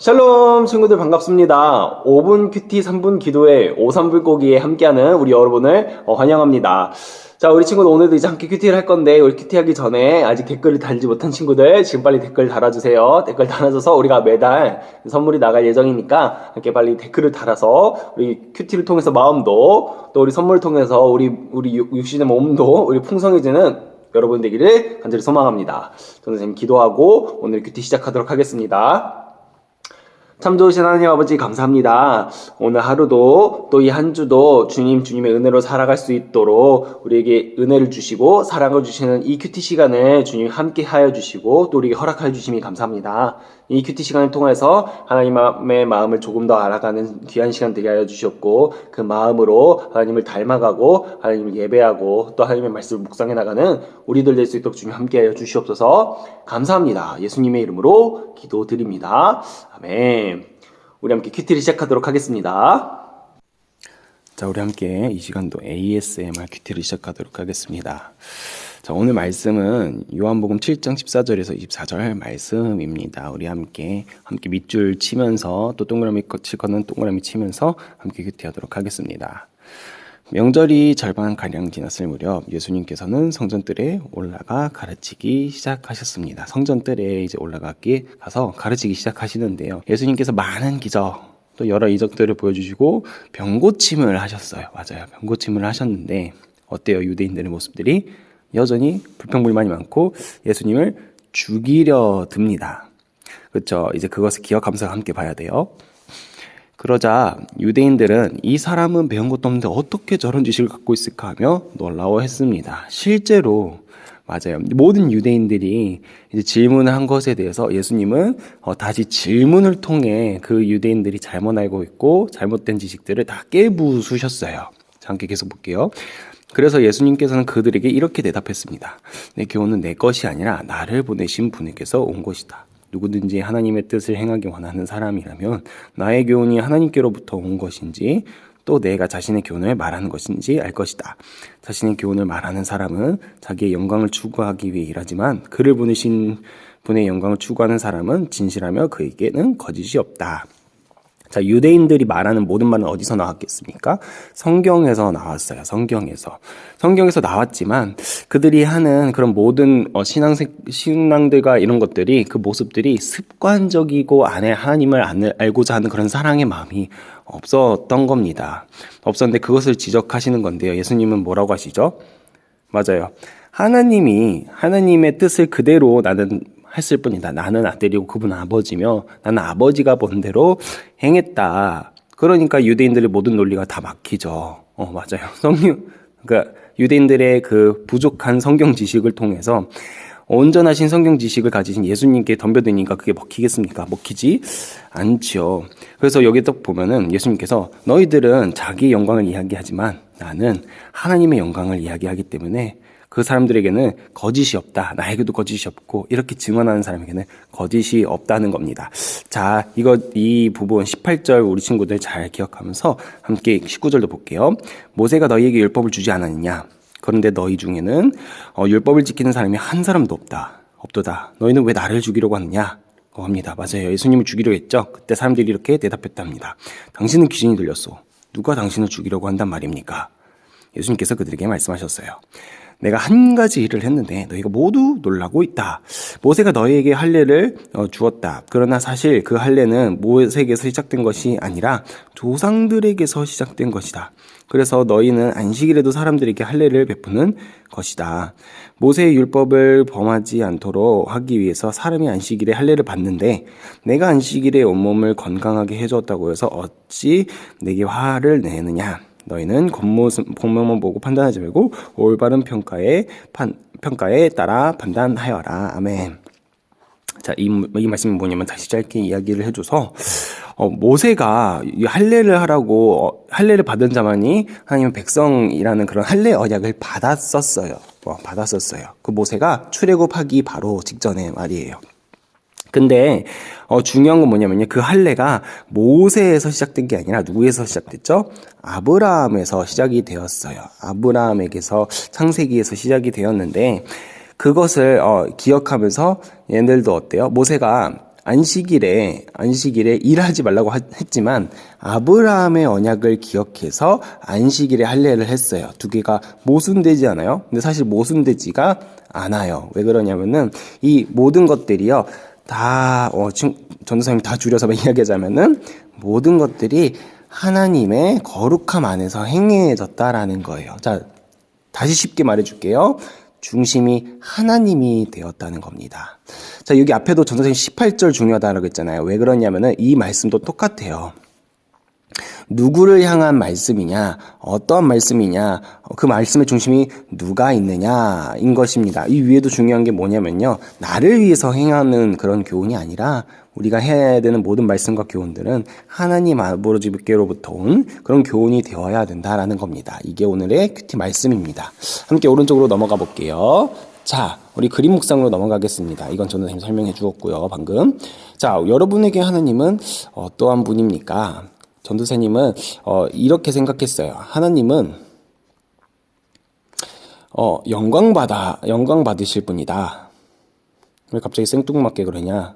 샬롬 친구들 반갑습니다. 5분 큐티 3분 기도회 오삼불고기에 함께하는 우리 여러분을 환영합니다. 자, 우리 친구들 오늘도 이제 함께 큐티를 할 건데 우리 큐티하기 전에 아직 댓글을 달지 못한 친구들 지금 빨리 댓글 달아주세요. 댓글 달아줘서 우리가 매달 선물이 나갈 예정이니까 함께 빨리 댓글을 달아서 우리 큐티를 통해서 마음도 또 우리 선물을 통해서 우리 육신의 몸도 우리 풍성해지는 여러분 되기를 간절히 소망합니다. 저는 지금 기도하고 오늘 큐티 시작하도록 하겠습니다. 참 좋으신 하나님 아버지 감사합니다. 오늘 하루도 또 이 한 주도 주님의 은혜로 살아갈 수 있도록 우리에게 은혜를 주시고 사랑을 주시는 이 큐티 시간을 주님 함께 하여 주시고 또 우리에게 허락해 주심이 감사합니다. 이 큐티 시간을 통해서 하나님의 마음을 조금 더 알아가는 귀한 시간 되게 하여 주셨고 그 마음으로 하나님을 닮아가고 하나님을 예배하고 또 하나님의 말씀을 묵상해 나가는 우리들 될 수 있도록 주님 함께 하여 주시옵소서. 감사합니다. 예수님의 이름으로 기도드립니다. 아멘. 우리 함께 큐티를 시작하도록 하겠습니다. 자, 우리 함께 이 시간도 ASMR 큐티를 시작하도록 하겠습니다. 자, 오늘 말씀은 요한복음 7장 14절에서 24절 말씀입니다. 우리 함께 밑줄 치면서 또 동그라미 칠 거는 동그라미 치면서 함께 큐티하도록 하겠습니다. 명절이 절반가량 지났을 무렵 예수님께서는 성전뜰에 올라가 가르치기 시작하셨습니다. 성전뜰에 이제 가서 가르치기 시작하시는데요. 예수님께서 많은 기적, 또 여러 이적들을 보여주시고 병고침을 하셨어요. 맞아요. 병고침을 하셨는데 어때요? 유대인들의 모습들이 여전히 불평불만이 많고 예수님을 죽이려 듭니다. 그렇죠? 이제 그것을 기억하면서 함께 봐야 돼요. 그러자 유대인들은 이 사람은 배운 것도 없는데 어떻게 저런 지식을 갖고 있을까 하며 놀라워했습니다. 실제로 맞아요. 모든 유대인들이 이제 질문을 한 것에 대해서 예수님은 다시 질문을 통해 그 유대인들이 잘못 알고 있고 잘못된 지식들을 다 깨부수셨어요. 자, 함께 계속 볼게요. 그래서 예수님께서는 그들에게 이렇게 대답했습니다. 내 교훈은 내 것이 아니라 나를 보내신 분에게서 온 것이다. 누구든지 하나님의 뜻을 행하기 원하는 사람이라면 나의 교훈이 하나님께로부터 온 것인지 또 내가 자신의 교훈을 말하는 것인지 알 것이다. 자신의 교훈을 말하는 사람은 자기의 영광을 추구하기 위해 일하지만 그를 보내신 분의 영광을 추구하는 사람은 진실하며 그에게는 거짓이 없다. 자, 유대인들이 말하는 모든 말은 어디서 나왔겠습니까? 성경에서 나왔어요. 성경에서 나왔지만 그들이 하는 그런 모든 신앙들과 이런 것들이 그 모습들이 습관적이고 안에 하나님을 알고자 하는 그런 사랑의 마음이 없었던 겁니다. 없었는데 그것을 지적하시는 건데요. 예수님은 뭐라고 하시죠? 맞아요. 하나님의 뜻을 그대로 나는 했을 뿐이다. 나는 아들이고 그분은 아버지며 나는 아버지가 본 대로 행했다. 그러니까 유대인들의 모든 논리가 다 막히죠. 맞아요. 그러니까 유대인들의 그 부족한 성경 지식을 통해서 온전하신 성경 지식을 가지신 예수님께 덤벼드니까 그게 먹히겠습니까? 먹히지 않죠. 그래서 여기 딱 보면은 예수님께서 너희들은 자기의 영광을 이야기하지만 나는 하나님의 영광을 이야기하기 때문에 그 사람들에게는 거짓이 없다. 나에게도 거짓이 없고 이렇게 증언하는 사람에게는 거짓이 없다는 겁니다. 자, 이 부분 18절 우리 친구들 잘 기억하면서 함께 19절도 볼게요. 모세가 너희에게 율법을 주지 않았느냐? 그런데 너희 중에는 율법을 지키는 사람이 한 사람도 없도다. 너희는 왜 나를 죽이려고 하느냐? 합니다. 맞아요. 예수님을 죽이려고 했죠. 그때 사람들이 이렇게 대답했답니다. 당신은 귀신이 들렸소. 누가 당신을 죽이려고 한단 말입니까? 예수님께서 그들에게 말씀하셨어요. 내가 한 가지 일을 했는데 너희가 모두 놀라고 있다. 모세가 너희에게 할례를 주었다. 그러나 사실 그 할례는 모세에게서 시작된 것이 아니라 조상들에게서 시작된 것이다. 그래서 너희는 안식일에도 사람들에게 할례를 베푸는 것이다. 모세의 율법을 범하지 않도록 하기 위해서 사람이 안식일에 할례를 받는데 내가 안식일에 온몸을 건강하게 해주었다고 해서 어찌 내게 화를 내느냐. 너희는 겉모습만 보고 판단하지 말고 올바른 평가에 따라 판단하여라. 아멘. 자, 이 말씀이 뭐냐면 다시 짧게 이야기를 해줘서 모세가 할례를 하라고 할례를 받은 자만이 하나님의 백성이라는 그런 할례 언약을 받았었어요. 그 모세가 출애굽하기 바로 직전에 말이에요. 근데 중요한 건 뭐냐면요. 그 할례가 모세에서 시작된 게 아니라 누구에서 시작됐죠? 아브라함에서 시작이 되었어요. 아브라함에게서 창세기에서 시작이 되었는데 그것을 기억하면서 얘네들도 어때요? 모세가 안식일에 일하지 말라고 했지만 아브라함의 언약을 기억해서 안식일에 할례를 했어요. 두 개가 모순되지 않아요? 근데 사실 모순되지가 않아요. 왜 그러냐면은 이 모든 것들이요. 다 전도사님이 다 줄여서 이야기하자면은 모든 것들이 하나님의 거룩함 안에서 행해졌다라는 거예요. 자, 다시 쉽게 말해줄게요. 중심이 하나님이 되었다는 겁니다. 자, 여기 앞에도 전도사님 18절 중요하다라고 했잖아요. 왜 그러냐면은 이 말씀도 똑같아요. 누구를 향한 말씀이냐, 어떤 말씀이냐, 그 말씀의 중심이 누가 있느냐인 것입니다. 이 위에도 중요한 게 뭐냐면요. 나를 위해서 행하는 그런 교훈이 아니라 우리가 해야 되는 모든 말씀과 교훈들은 하나님 아버지께로부터 온 그런 교훈이 되어야 된다라는 겁니다. 이게 오늘의 큐티 말씀입니다. 함께 오른쪽으로 넘어가 볼게요. 자, 우리 그림 묵상으로 넘어가겠습니다. 이건 전도사님 설명해 주었고요, 방금. 자, 여러분에게 하나님은 어떠한 분입니까? 전도사님은 이렇게 생각했어요. 하나님은 영광 받으실 분이다. 왜 갑자기 생뚱맞게 그러냐?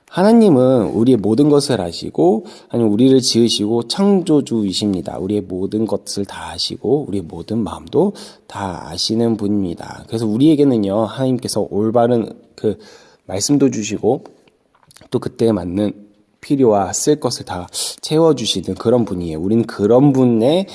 하나님은 우리의 모든 것을 아시고, 아니면 우리를 지으시고 창조주이십니다. 우리의 모든 것을 다 아시고, 우리의 모든 마음도 다 아시는 분입니다. 그래서 우리에게는요, 하나님께서 올바른 그 말씀도 주시고, 또 그때에 맞는 필요와 쓸 것을 다 채워주시는 그런 분이에요. 우리는 그런 분의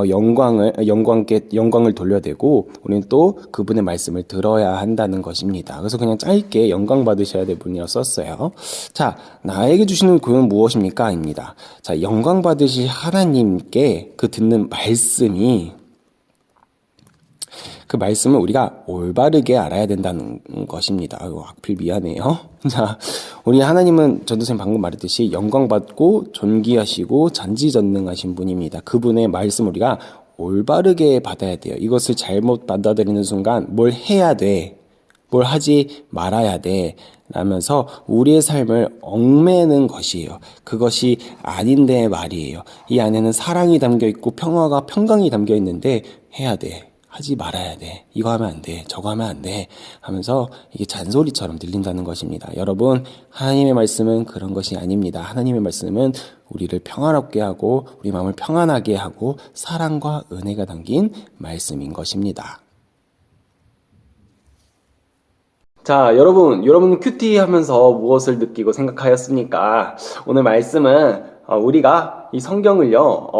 영광을 돌려대고, 우리는 또 그분의 말씀을 들어야 한다는 것입니다. 그래서 그냥 짧게 영광 받으셔야 될 분이라고 썼어요. 자, 나에게 주시는 교훈은 무엇입니까? 아닙니다. 자, 영광 받으실 하나님께 그 듣는 말씀이, 그 말씀을 우리가 올바르게 알아야 된다는 것입니다. 아이고, 악필 미안해요. 자, 우리 하나님은 전도사님 방금 말했듯이 영광받고 존귀하시고 전지전능하신 분입니다. 그분의 말씀 우리가 올바르게 받아야 돼요. 이것을 잘못 받아들이는 순간 뭘 해야 돼, 뭘 하지 말아야 돼 라면서 우리의 삶을 얽매는 것이에요. 그것이 아닌데 말이에요. 이 안에는 사랑이 담겨 있고 평강이 담겨 있는데 해야 돼, 하지 말아야 돼, 이거 하면 안 돼, 저거 하면 안 돼 하면서 이게 잔소리처럼 들린다는 것입니다. 여러분, 하나님의 말씀은 그런 것이 아닙니다. 하나님의 말씀은 우리를 평안롭게 하고 우리 마음을 평안하게 하고 사랑과 은혜가 담긴 말씀인 것입니다. 자, 여러분 큐티 하면서 무엇을 느끼고 생각하였습니까? 오늘 말씀은 우리가 이 성경을요,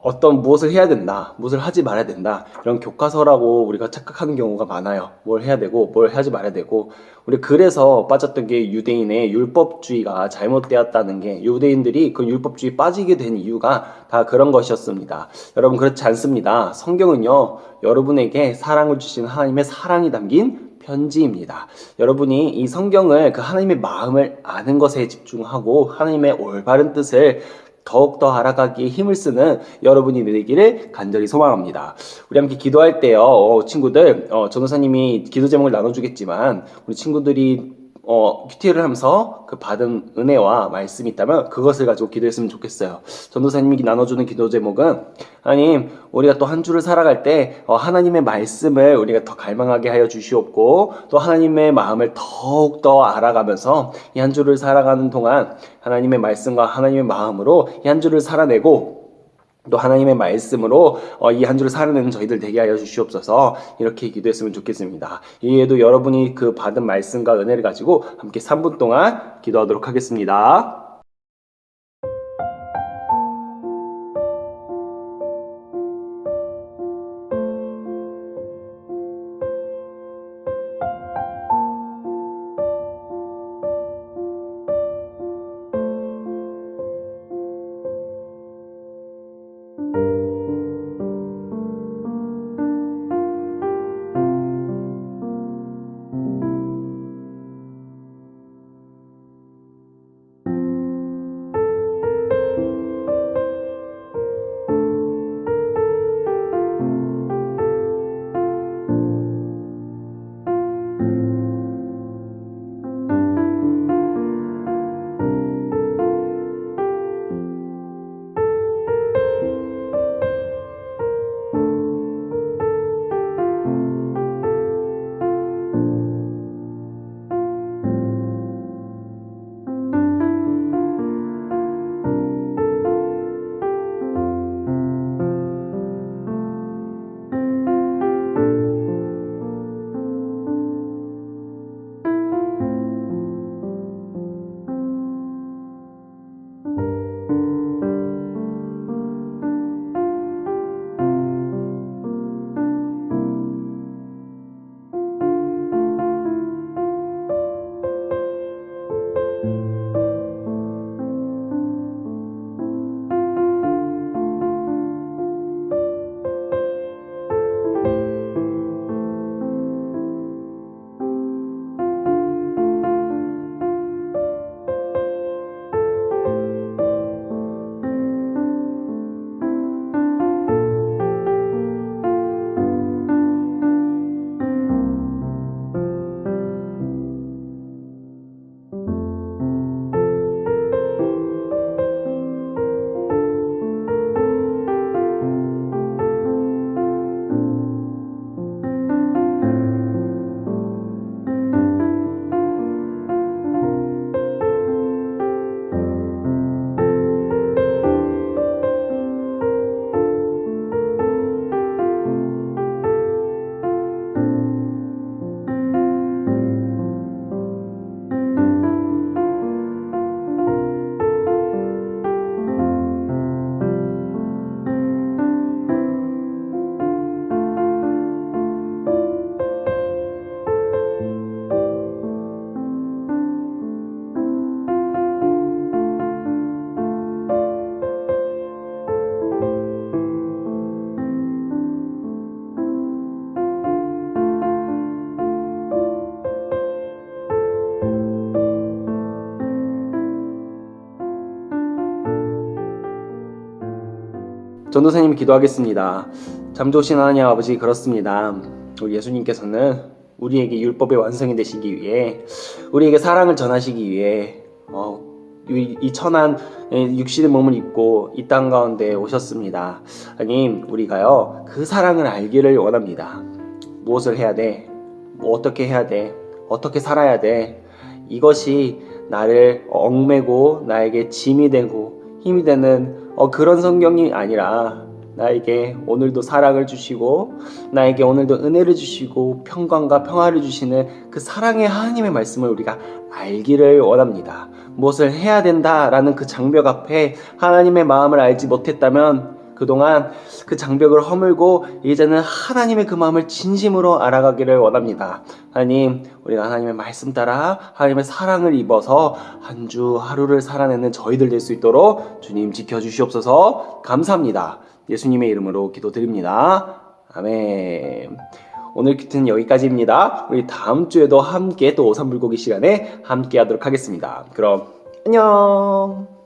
어떤 무엇을 해야 된다, 무엇을 하지 말아야 된다, 이런 교과서라고 우리가 착각하는 경우가 많아요. 뭘 해야 되고, 뭘 하지 말아야 되고, 우리 그래서 빠졌던 게 유대인의 율법주의가 잘못되었다는 게, 유대인들이 그 율법주의 빠지게 된 이유가 다 그런 것이었습니다. 여러분, 그렇지 않습니다. 성경은요, 여러분에게 사랑을 주신 하나님의 사랑이 담긴 편지입니다. 여러분이 이 성경을 그 하나님의 마음을 아는 것에 집중하고 하나님의 올바른 뜻을 더욱더 알아가기에 힘을 쓰는 여러분이 되기를 간절히 소망합니다. 우리 함께 기도할 때요, 친구들, 전도사님이 기도 제목을 나눠주겠지만, 우리 친구들이 큐티를 하면서 그 받은 은혜와 말씀이 있다면 그것을 가지고 기도했으면 좋겠어요. 전도사님이 나눠주는 기도 제목은, 하나님, 우리가 또 한 주를 살아갈 때 하나님의 말씀을 우리가 더 갈망하게 하여 주시옵고, 또 하나님의 마음을 더욱더 알아가면서 이 한 주를 살아가는 동안 하나님의 말씀과 하나님의 마음으로 이 한 주를 살아내고, 또 하나님의 말씀으로 이 한 주를 살아내는 저희들 되게 하여 주시옵소서. 이렇게 기도했으면 좋겠습니다. 이에도 여러분이 그 받은 말씀과 은혜를 가지고 함께 3분 동안 기도하도록 하겠습니다. 전도사님 기도하겠습니다. 참 좋으신 하나님 아버지, 그렇습니다. 우리 예수님께서는 우리에게 율법의 완성이 되시기 위해, 우리에게 사랑을 전하시기 위해 이 천한 육신의 몸을 입고 이 땅 가운데 오셨습니다. 하나님, 우리가요 그 사랑을 알기를 원합니다. 무엇을 해야 돼? 뭐 어떻게 해야 돼? 어떻게 살아야 돼? 이것이 나를 얽매고 나에게 짐이 되고 힘이 되는 그런 성경이 아니라, 나에게 오늘도 사랑을 주시고 나에게 오늘도 은혜를 주시고 평강과 평화를 주시는 그 사랑의 하나님의 말씀을 우리가 알기를 원합니다. 무엇을 해야 된다라는 그 장벽 앞에 하나님의 마음을 알지 못했다면 그동안 그 장벽을 허물고 이제는 하나님의 그 마음을 진심으로 알아가기를 원합니다. 하나님, 우리가 하나님의 말씀 따라 하나님의 사랑을 입어서 한 주 하루를 살아내는 저희들 될 수 있도록 주님 지켜주시옵소서. 감사합니다. 예수님의 이름으로 기도드립니다. 아멘. 오늘 큐티는 여기까지입니다. 우리 다음 주에도 함께 또 오삼불고기 시간에 함께 하도록 하겠습니다. 그럼 안녕.